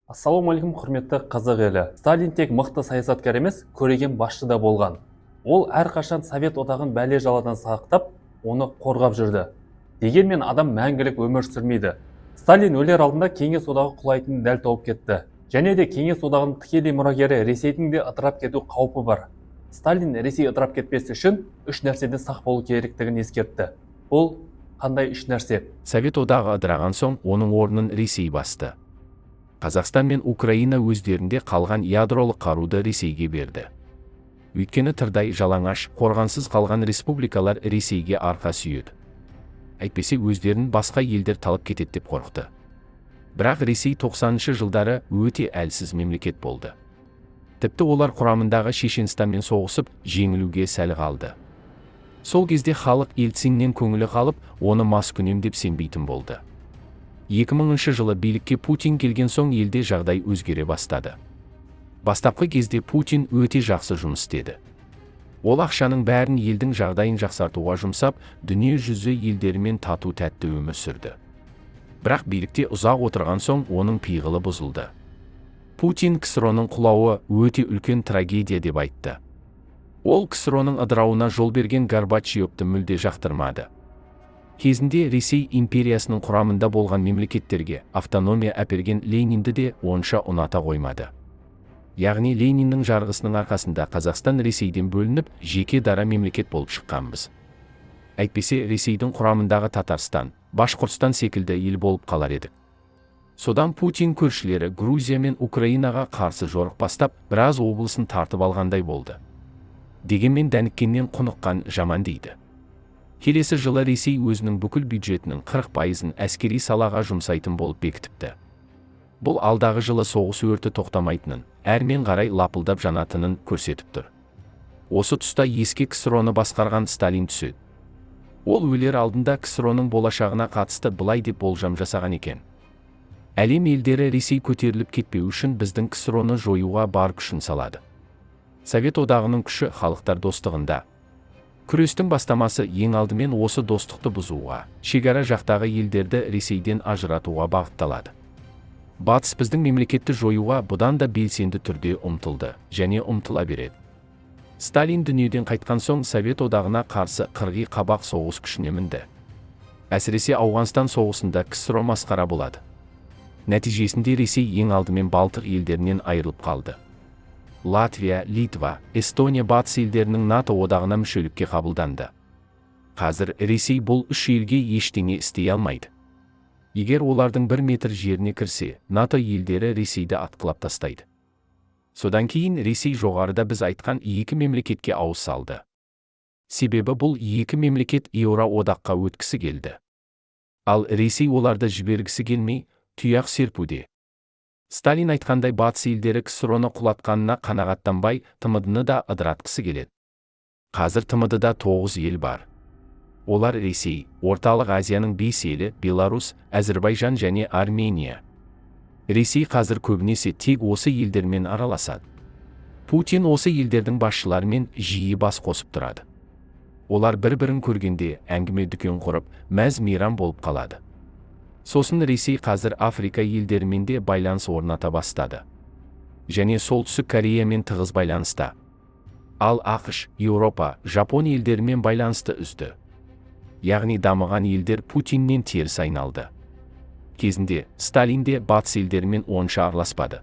Ассалаумағалейкум, құрметті қазақ елі. Сталин тек мықты саясаткер емес, көреген басшы да болған. Ол әрқашан Совет одағын бәле жаладан сақтап, оны қорғап жүрді. Дегенмен адам мәңгілік өмір сүрмейді. Сталин өлер алдында Кеңес одағы құлайтынын дәл тауып кетті. Және де Кеңес одағының тікелей мұрагері Ресейдің де ыдырап кету қаупі бар. Сталин Ресей ыдырап кетпес үшін үш нәрседен сақ болу керектігін ескертті. Бұл қандай үш нәрсе? Совет одағы ыдыраған соң оның орнын Ресей басты. Қазақстан мен Украина өздерінде қалған ядролық қаруды Ресейге берді. Өйткені тырдай жалаңаш, қорғансыз қалған республикалар Ресейге арқа сүйеді. Әйтпесе өздерін басқа елдер талап кетеді деп қорықты. Бірақ Ресей 90-шы жылдары өте әлсіз мемлекет болды. Тіпті олар құрамындағы Шешенстанмен соғысып, жеңілуге сәл қалды. Сол кезде халық Ельциннен көңілі қалып, оны маскүнем деп сенбейтін болды. 2000 жылы билікке Путин келген соң елде жағдай өзгере бастады. Бастапқы кезде Путин өте жақсы жұмыс істеді. Ол ақшаның бәрін елдің жағдайын жақсартуға жұмсап, дүние жүзі елдерімен тату тәтті өмір сүрді. Бірақ билікте ұзақ отырған соң оның пиғылы бұзылды. Путин КСРО-ның құлауы өте үлкен трагедия деп айтты. Ол КСРО-ның ыдырауына жол берген Горбачевты мүлде жақтырмады. Кезінде Ресей империясының құрамында болған мемлекеттерге автономия әперген Ленинді де онша ұната қоймады. Яғни Лениннің жарғысының арқасында Қазақстан Ресейден бөлініп, жеке дара мемлекет болып шыққанбыз. Әйтпесе Ресейдің құрамындағы Татарстан, Башқұртстан секілді ел болып қалар едік. Содан Путин көршілері Грузия мен Украинаға қарсы жорық бастап, біраз облысын тартып алғандай болды. Дегенмен дәніккеннен құныққан жаман дейді. Келесі жылы Ресей өзінің бүкіл бюджетінің 40%-ын әскери салаға жұмсайтын болып бекітіпті. Бұл алдағы жылы соғыс өрті тоқтамайтынын, әрмен қарай лапылдап жанатынын көрсетіп тұр. Осы тұста ескі КСРО-ны басқарған Сталин түседі. Ол өлер алдында КСРО-ның болашағына қатысты былай деп болжам жасаған екен. Әлем елдері Ресей көтеріліп кетпеу үшін біздің КСРО-ны жоюға бар күшін салады. Совет одағының күші халықтар достығында. Күрестің бастамасы ең алдымен осы достықты бұзуға, шекара жақтағы елдерді Ресейден ажыратуға бағытталады. Батыс біздің мемлекетті жоюға бұдан да белсенді түрде ұмтылды, және ұмтыла береді. Сталин дүниеден қайтқан соң Совет одағына қарсы қырғи қабақ соғыс күшіне мінді. Әсіресе Ауғанстан соғысында КСРО масқара болады. Нәтижесінде Ресей ең алдымен Балтық елдерінен айырылып қалды. Латвия, Литва, Эстония батыс елдерінің НАТО одағына мүшелікке қабылданды. Қазір Ресей бұл үш елге ештеңе істей алмайды. Егер олардың 1 метр жеріне кірсе, НАТО елдері Ресейді атқылап тастайды. Содан кейін Ресей жоғарыда біз айтқан екі мемлекетке ауыз салды. Себебі бұл екі мемлекет Еуроодаққа өткісі келді. Ал Ресей оларды жібергісі келмей, тұяқ серпуде. Сталин айтқандай батыс елдері КСРО-ны құлатқанына қанағаттанбай, ТМД-ны да ыдыратқысы келеді. Қазір ТМД-да 9 ел бар. Олар Ресей, Орталық Азияның 5 елі, Беларусь, Әзірбайжан және Армения. Ресей қазір көбінесе тек осы елдермен араласады. Путин осы елдердің басшыларымен жиі бас қосып тұрады. Олар бір-бірін көргенде әңгіме дүкен құрып, мәз-мейрам болып қалады. Сосын Ресей қазір Африка елдерімен де байланыс орната бастады. Және Солтүстік Кореямен тығыз байланыста. Ал ақш, Еуропа, Жапон елдерімен байланысты үзді. Яғни дамыған елдер Путиннен теріс айналды. Кезінде Сталин де батыс елдерімен онша араласпады.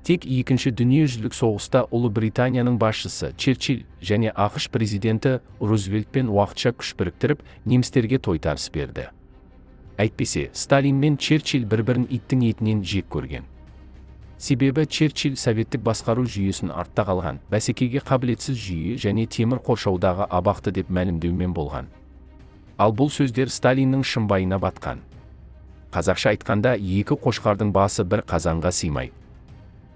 Тек екінші дүниежүзілік соғыста Ұлыбританияның басшысы Черчилль және ақш президенті Рузвельтпен уақытша күш біріктіріп, немістерге тойтарыс берді. Әйтпесе, Сталин мен Черчилль бір-бірін иттің етінен жек көрген. Себебі Черчилль советтік басқару жүйесін артта қалған, бәсекеге қабілетсіз жүйе және темір қоршаудағы абақты деп мәлімдеумен болған. Ал бұл сөздер Сталиннің шымбайына батқан. Қазақша айтқанда, екі қошқардың басы бір қазанға сыймайды.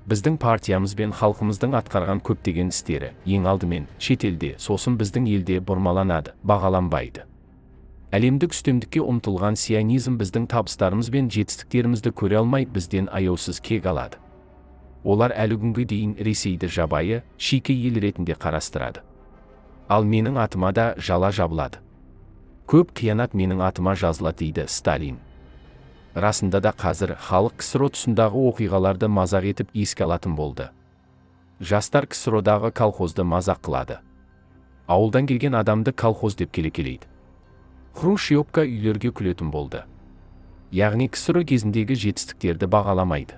Біздің партиямыз бен халқымыздың атқарған көптеген істері, ең алдымен шетелде, сосын біздің елде бұрмаланады, бағаланбайды. Әлемдік үстемдікке ұмтылған сионизм біздің табыстарымыз бен жетістіктерімізді көре алмай бізден аяусыз кек алады. Олар әлі күнге дейін Ресейді жабайы, шикі ел ретінде қарастырады. Ал менің атыма да жала жабылады. Көп қиянат менің атыма жазылады дейді Сталин. Расында да қазір халық КСРО тұсындағы оқиғаларды мазақ етіп еске алатын болды. Жастар КСРОдағы колхозды мазақ қылады. Ауылдан келген адамды колхоз деп келекелейді. Хрущевка үйлерге күлетін болды. Яғни КСРО кезіндегі жетістіктерді бағаламайды.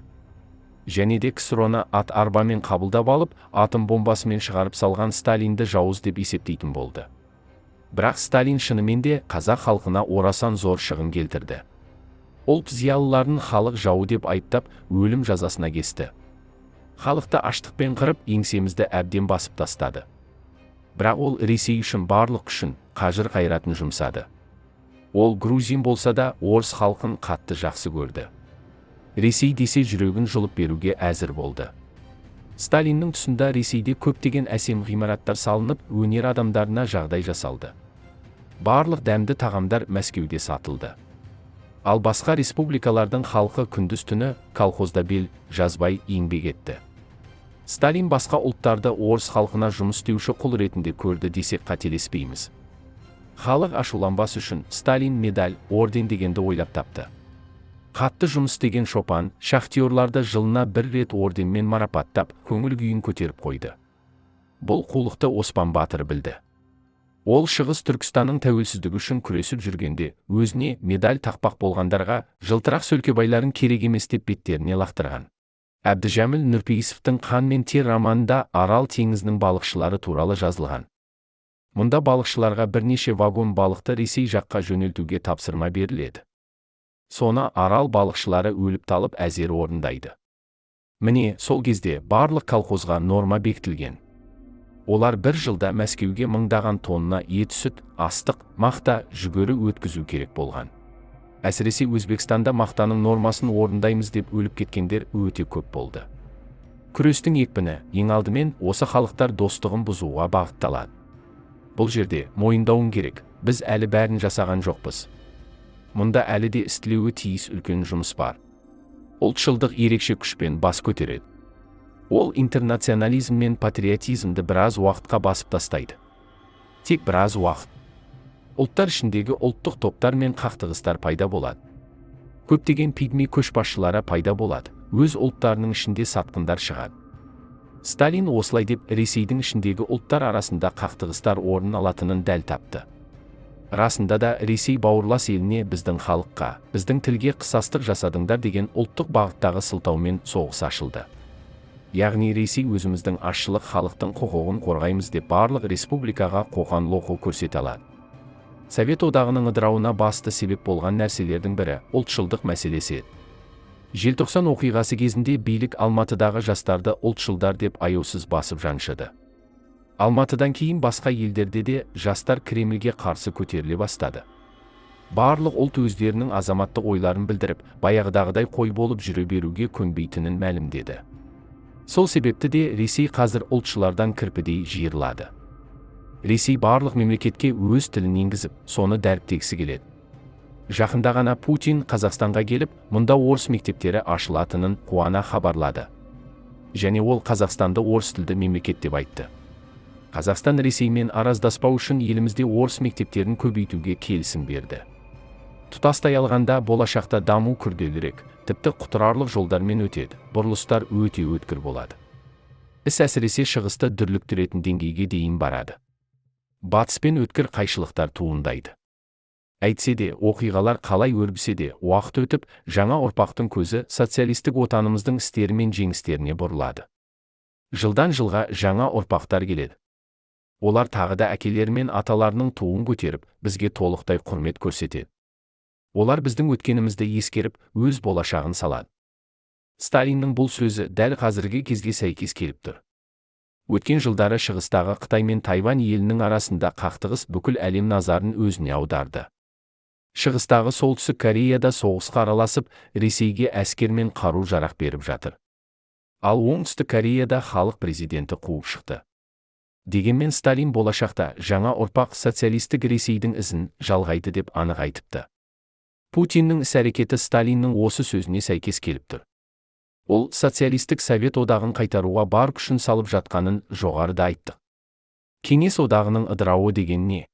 Және де КСРОны ат арбамен қабылдап алып, атом бомбасымен шығарып салған Сталинді жауыз деп есептейтін болды. Бірақ Сталин шынымен де қазақ халқына орасан зор шығын келтірді. Ұлт зиялыларын халық жауы деп айыптап, өлім жазасына кесті. Халықты аштықпен қырып, еңсемізді әбден басып тастады. Бірақ ол Ресей үшін барлық күшін, қажыр қайратын жұмсады. Ол грузин болса да, орыс халқын қатты жақсы көрді. Ресей десе жүрегін жұлып беруге әзір болды. Сталиннің тұсында Ресейде көптеген әсем ғимараттар салынып, өнер адамдарына жағдай жасалды. Барлық дәмді тағамдар Мәскеуде сатылды. Ал басқа республикалардың халқы күндіз-түні колхозда бел жазбай еңбек етті. Сталин басқа ұлттарды орыс халқына жұмыс істеуші құл ретінде көрді десек қателеспейміз. Халық ашуланбас үшін Сталин медаль, орден дегенді ойлап тапты. Қатты жұмыс істеген шопан, шахтерларды жылына бір рет орденмен марапаттап, көңіл күйін көтеріп қойды. Бұл қулықты Оспан Батыр білді. Ол Шығыс Түркістанның тәуелсіздігі үшін күресіп жүргенде, өзіне медаль тақпақ болғандарға жылтырақ сөлкебайларын керек емес деп беттеріне лақтырған. Әбдіжәміл Нұрпейісовтің «Қан мен тер» романында Арал теңізінің балықшылары туралы жазылған. Мұнда балықшыларға бірнеше вагон балықты Ресей жаққа жөнелтуге тапсырма беріледі. Соны Арал балықшылары өліп талып әзер орындайды. Міне, сол кезде барлық колхозға норма бекітілген. Олар бір жылда Мәскеуге мыңдаған тонна ет, сүт, астық, мақта, жүгері өткізу керек болған. Әсіресе Өзбекстанда мақтаның нормасын орындаймыз деп өліп кеткендер өте көп болды. Күрестің екпіні ең алдымен осы халықтар достығын бұзуға бағытталады. Бұл жерде мойындауың керек, біз әлі бәрін жасаған жоқпыз. Мұнда әлі де істелуі тиіс үлкен жұмыс бар. Ұлтшылдық ерекше күшпен бас көтереді. Ол интернационализм мен патриотизмді біраз уақытқа басып тастайды. Тек біраз уақыт. Ұлттар ішіндегі ұлттық топтар мен қақтығыстар пайда болады. Көптеген пигми көшбасшылары пайда болады. Өз ұлттарының ішінде сатқындар шығады. Сталин осылай деп Ресейдің ішіндегі ұлттар арасында қақтығыстар орын алатынын дәл тапты. Расында да Ресей бауырлас еліне біздің халыққа, біздің тілге қысастық жасадыңдар деген ұлттық бағыттағы сылтаумен соғыс ашылды. Яғни Ресей өзіміздің азшылық халықтың құқығын қорғаймыз деп барлық республикаға қоқан-лоққы көрсете алады. Совет одағының ыдырауына басты себеп болған нәрселердің бірі ұлтшылдық мәселесі. Желтоқсан оқиғасы кезінде билік Алматыдағы жастарды ұлтшылдар деп аяусыз басып жаншыды. Алматыдан кейін басқа елдерде де жастар Кремльге қарсы көтеріле бастады. Барлық ұлт өздерінің азаматтық ойларын білдіріп, баяғыдағыдай қой болып жүре беруге көнбейтінін мәлімдеді. Сол себепті де Ресей қазір ұлтшылардан кірпідей жиырылады. Ресей барлық мемлекетке өз тілін енгізіп, соны дәріптегісі келеді. Жақында ғана Путин Қазақстанға келіп, мұнда орыс мектептері ашылатынын қуана хабарлады. Және ол Қазақстанды орыс тілді мемлекет деп айтты. Қазақстан Ресеймен араздаспау үшін елімізде орыс мектептерін көбейтуге келісім берді. Тұтастай алғанда болашақта даму күрделірек, тіпті құтырарлық жолдармен өтеді, бұрылыстар өте өткір болады. Іс әсіресе шығысты дүрліктіретін деңгейге дейін барады. Батыспен өткір қайшылықтар туындайды. Әйтсе де, оқиғалар қалай өрбісе де, уақыт өтіп, жаңа ұрпақтың көзі социалистік отанымыздың істері мен жеңістеріне бұрылады. Жылдан жылға жаңа ұрпақтар келеді. Олар тағы да әкелері мен аталарының туын көтеріп, бізге толықтай құрмет көрсетеді. Олар біздің өткенімізді ескеріп, өз болашағын салады. Сталиннің бұл сөзі дәл қазіргі кезге сәйкес келіп тұр. Өткен жылдары шығыстағы Қытай мен Тайвань елінің арасында қақтығыс бүкіл әлем назарын өзіне аударды. Шығыстағы Солтүстік Кореяда соғысқа араласып, Ресейге әскер мен қару-жарақ беріп жатыр. Ал Оңтүстік Кореяда халық президенті қуып шықты. Дегенмен Сталин болашақта жаңа ұрпақ социалистік Ресейдің ізін жалғайды деп анық айтыпты. Путиннің іс-әрекеті Сталиннің осы сөзіне сәйкес келіп тұр. Ол социалистік Совет одағын қайтаруға бар күшін салып жатқанын жоғарыда айттық. Кеңес одағының ыдырауы деген не?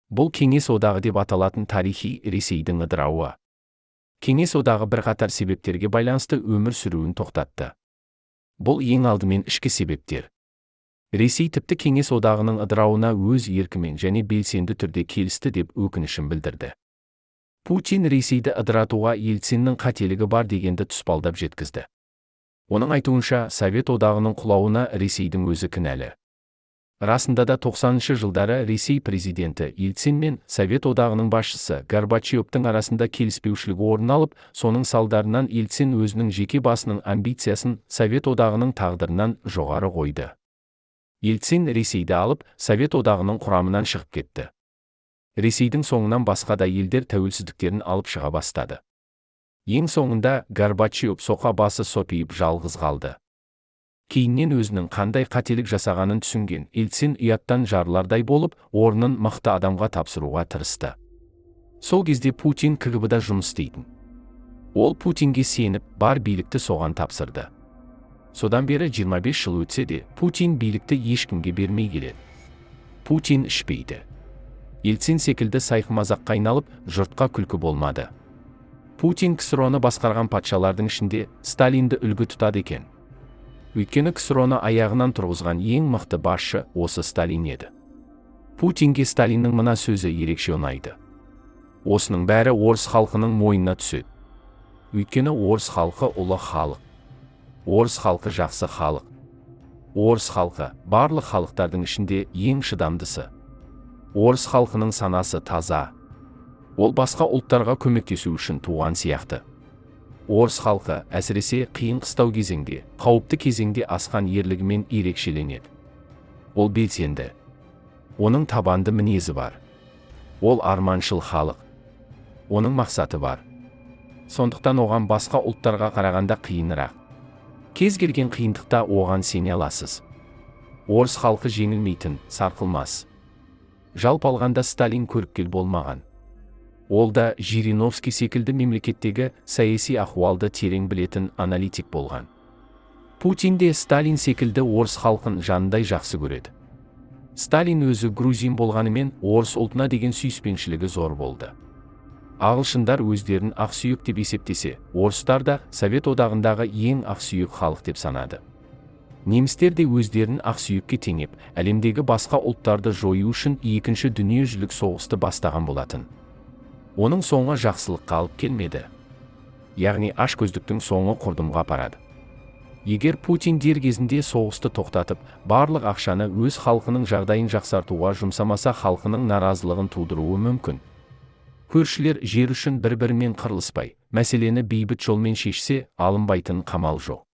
Бұл Кеңес одағы деп аталатын тарихи Ресейдің ыдырауы. Кеңес одағы бірқатар себептерге байланысты өмір сүруін тоқтатты. Бұл ең алдымен ішкі себептер. Ресей тіпті Кеңес одағының ыдырауына өз еркімен және белсенді түрде келісті деп өкінішін білдірді. Путин Ресейді ыдыратуға Ельциннің қателігі бар дегенді тұспалдап жеткізді. Оның айтуынша, Совет одағының құлауына Ресейдің өзі кінәлі. Расында да 90-шы жылдары Ресей президенті Ельцин мен Совет одағының басшысы Горбачевтың арасында келіспеушілік орын алып, соның салдарынан Ельцин өзінің жеке басының амбициясын Совет одағының тағдырынан жоғары қойды. Ельцин Ресейді алып, Совет одағының құрамынан шығып кетті. Ресейдің соңынан басқа да елдер тәуелсіздіктерін алып шыға бастады. Ең соңында Горбачев соқа басы сопиып жалғыз қалды. Кейіннен өзінің қандай қателік жасағанын түсінген Ельцин ұяттан жарылардай болып, орнын мықты адамға тапсыруға тырысты. Сол кезде Путин КГБ-да жұмыс істейтін. Ол Путинге сеніп, бар билікті соған тапсырды. Содан бері 25 жыл өтсе де, Путин билікті ешкімге бермей келеді. Путин ішпейді. Ельцин секілді сайқымазаққа айналып, жұртқа күлкі болмады. Путин КСРОны басқарған патшалардың ішінде Сталинді үлгі тұтады екен. Өйткені КСРОны аяғынан тұрғызған ең мықты басшы осы Сталин еді. Путинге Сталиннің мына сөзі ерекше ұнайды. Осының бәрі орыс халқының мойнына түседі. Өйткені орыс халқы ұлы халық. Орыс халқы жақсы халық. Орыс халқы барлық халықтардың ішінде ең шыдамдысы. Орыс халқының санасы таза. Ол басқа ұлттарға көмектесу үшін туған сияқты. Орыс халқы әсіресе қиын қыстау кезеңде, қауіпті кезеңде асқан ерлігімен ерекшеленеді. Ол белсенді. Оның табанды мінезі бар. Ол арманшыл халық. Оның мақсаты бар. Сондықтан оған басқа ұлттарға қарағанда қиынырақ. Кез келген қиындықта оған сене аласыз. Орыс халқы жеңілмейтін, сарқылмас. Жалпы алғанда Сталин көріпкел болмаған. Ол да Жириновский секілді мемлекеттегі саяси ахуалды терең білетін аналитик болған. Путин де Сталин секілді орыс халқын жанындай жақсы көреді. Сталин өзі грузин болғанымен орыс ұлтына деген сүйіспеншілігі зор болды. Ағылшындар өздерін ақсүйек деп есептесе, орыстар да Совет одағындағы ең ақсүйек халық деп санады. Немістер де өздерін ақсүйекке теңеп, әлемдегі басқа ұлттарды жою үшін екінші дүниежүзілік соғысты бастаған болатын. Оның соңы жақсылыққа алып келмеді. Яғни ашкөздіктің соңы құрдымға апарады. Егер Путин дер кезінде соғысты тоқтатып, барлық ақшаны өз халқының жағдайын жақсартуға жұмсамаса, халқының наразылығын тудыруы мүмкін. Көршілер жер үшін бір-бірімен қырылыспай, мәселені бейбіт жолмен шешсе, алынбайтын қамал жоқ.